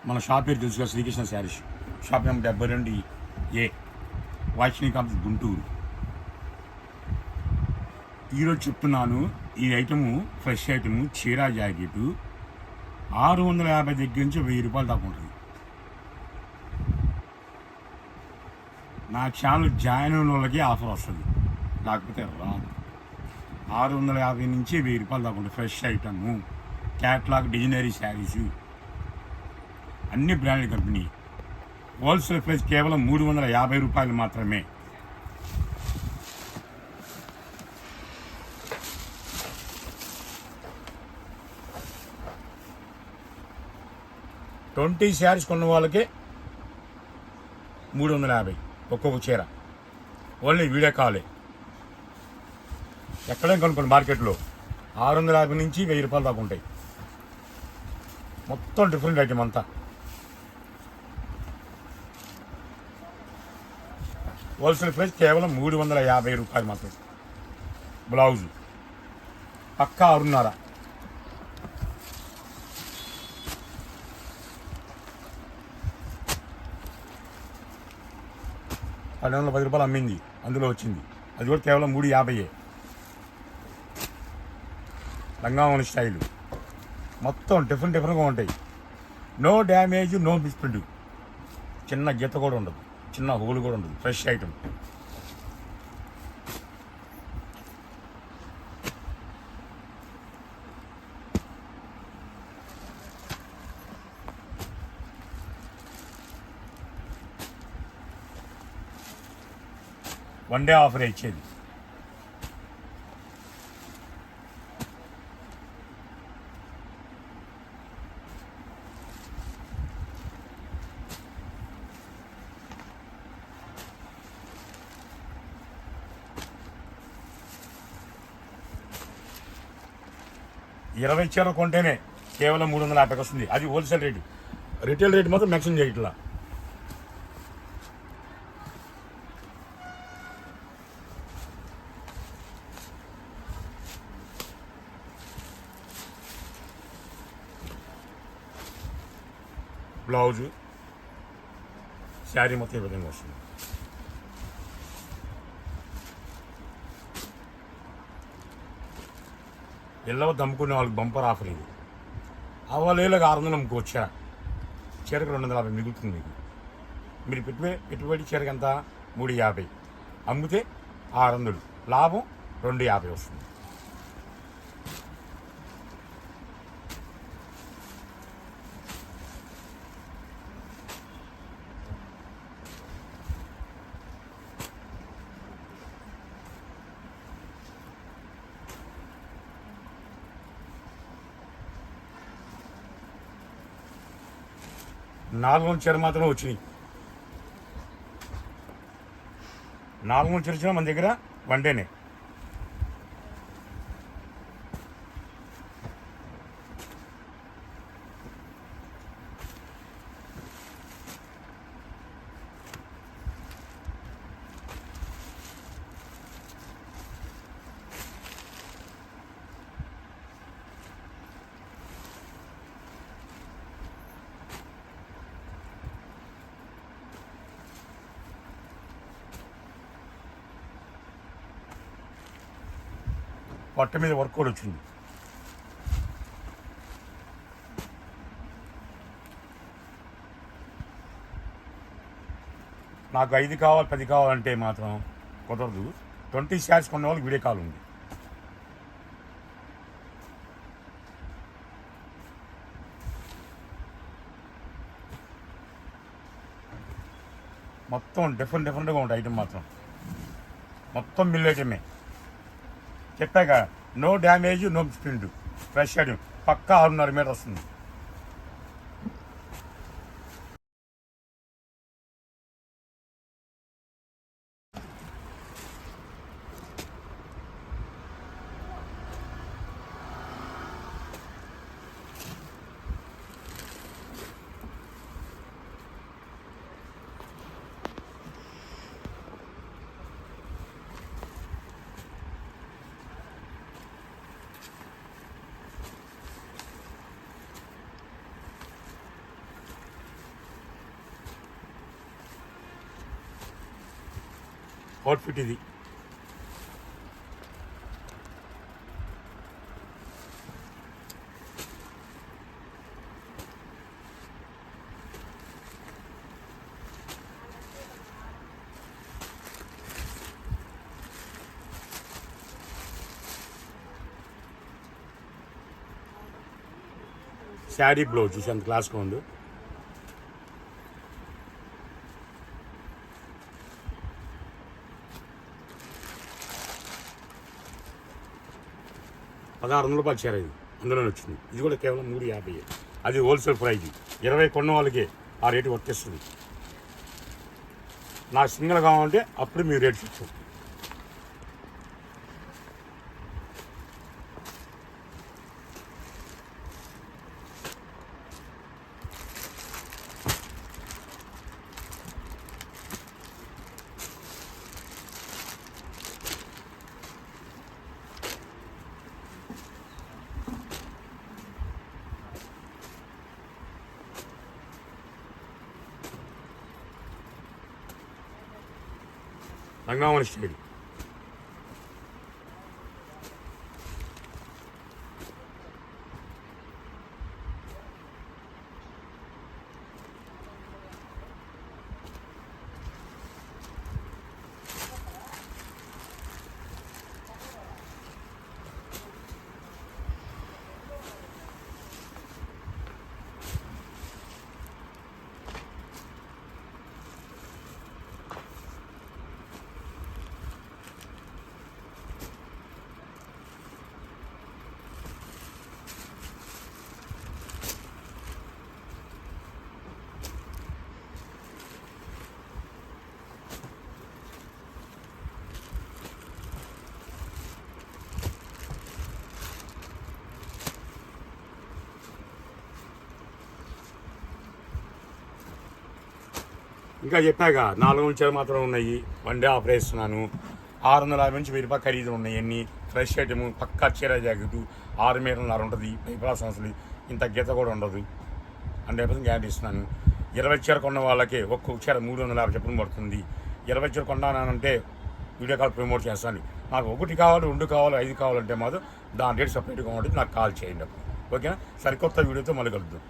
మన షాప్ పేరు తెలుసుగా, Srikrishna sarees. Shop number 72A, వాయిష్ని కాంప్లెక్స్, గుంటూరు. ఈరోజు చెప్తున్నాను, ఈ ఐటము ఫ్రెష్ ఐటము, చీరా జాకెట్ 650 దగ్గర నుంచి 1000 రూపాయలు దాకా ఉంటుంది. నా ఛానల్ జాయిన్ అయిన వాళ్ళకి ఆఫర్ వస్తుంది, లేకపోతే రాదు. 650 నుంచి 1000 రూపాయలు దాకా ఉంటుంది. Fresh item, catalogue, designery saris, అన్ని బ్రాండెడ్ కంపెనీ. హోల్సేల్ ప్రైస్ కేవలం 350 రూపాయలు మాత్రమే. ట్వంటీ శారీస్ కొన్న వాళ్ళకే 350 ఒక్కొక్క చీర. ఓన్లీ వీడియో కాలే. ఎక్కడైనా కొనుక్కోండి మార్కెట్లో 650 నుంచి 1000 రూపాయలు దాకా ఉంటాయి. మొత్తం డిఫరెంట్ ఐటమ్ అంతా. హోల్సేల్ ప్రైస్ కేవలం 350 రూపాయలు మాత్రమే. బ్లౌజు పక్కా 6.5. ₹210 అమ్మింది, అందులో వచ్చింది. అది కూడా కేవలం 350. లంగావోని స్టైలు మొత్తం డిఫరెంట్గా ఉంటాయి. No damage, no misprint. చిన్న గీత కూడా ఉండదు, చిన్న హోల్ కూడా ఉండదు. Fresh item. One day offer ఇచ్చేది. ఇరవై చీర కొంటేనే కేవలం 350 వస్తుంది. అది హోల్సేల్ రేటు. రిటైల్ రేటు మాత్రం మ్యాక్సిమం చేయట్లా. బ్లౌజు, శారీ మొత్తం ఈ విధంగా వస్తుంది. ఇళ్ళవ దమ్ముకునే వాళ్ళకి బంపర్ ఆఫర్ ఇది. అవలేలకు 600 అమ్ముకోవచ్చా? చీరకు 250 మిగులుతుంది మీకు. మీరు పెట్టుబడి చీరకు ఎంత? 350. అమ్మితే 600, లాభం 250 వస్తుంది. నాలుగు చీర మాత్రమే వచ్చినాయి. 4 చీర వచ్చినా మన దగ్గర వన్ డేనే. పొట్ట మీద వర్క్ కూడా వచ్చింది. నాకు 5 కావాలి 10 కావాలంటే మాత్రం కుదరదు. 20 శారీస్ కొన్న వాళ్ళకి వీడియో కాల్ ఉంది. మొత్తం డిఫరెంట్గా ఉంటాయి ఐటమ్ మాత్రం. మొత్తం మిల్ ఐటమే. చెప్పాక no damage, no sprint. Fresh item పక్కా 6.5 మీటర్ వస్తుంది. అవుట్ఫిట్ ఇది. శారీ బ్లౌజ్ చూసి అంత క్లాస్గా ఉంది. ₹1600 చీర ఇది, అందులోనే వచ్చింది. ఇది కూడా కేవలం 350. అది హోల్సేల్ ప్రైజ్. 20 కొన్న వాళ్ళకి ఆ రేటు వర్తిస్తుంది. నాకు సింగిల్ కావాలంటే అప్పుడు మీరు రేట్ ఫిక్స్. రంగామణి స్టైల్. ఇంకా చెప్పాక 4 చీరలు మాత్రం ఉన్నాయి. 1 డే ఆఫర్ వేస్తున్నాను. 650 నుంచి 1000 రూపాయలు ఖరీదు ఉన్నాయి. అన్ని ఫ్రెష్ ఐటమ్, పక్కా చీర జాకెట్ 6 మీటర్ల ఉంటుంది. పైపులా సంవత్సరాలు ఇంత గీత కూడా ఉండదు. 100% గ్యారెంటీ ఇస్తున్నాను. 20 చీర కొన్న వాళ్ళకి ఒక్కొక్క చీర 350 చెప్పడం పడుతుంది. 20 చీర కొన్నానంటే వీడియో కాల్ ప్రమోట్ చేస్తాను. నాకు 1 కావాలి, 2 కావాలి, 5 కావాలంటే మాత్రం దాని రేట్ సపరేట్గా ఉంటుంది. నాకు కాల్ చేయండి. ఓకేనా? సరికొత్త వీడియోతో మళ్ళీ కలుద్దాం.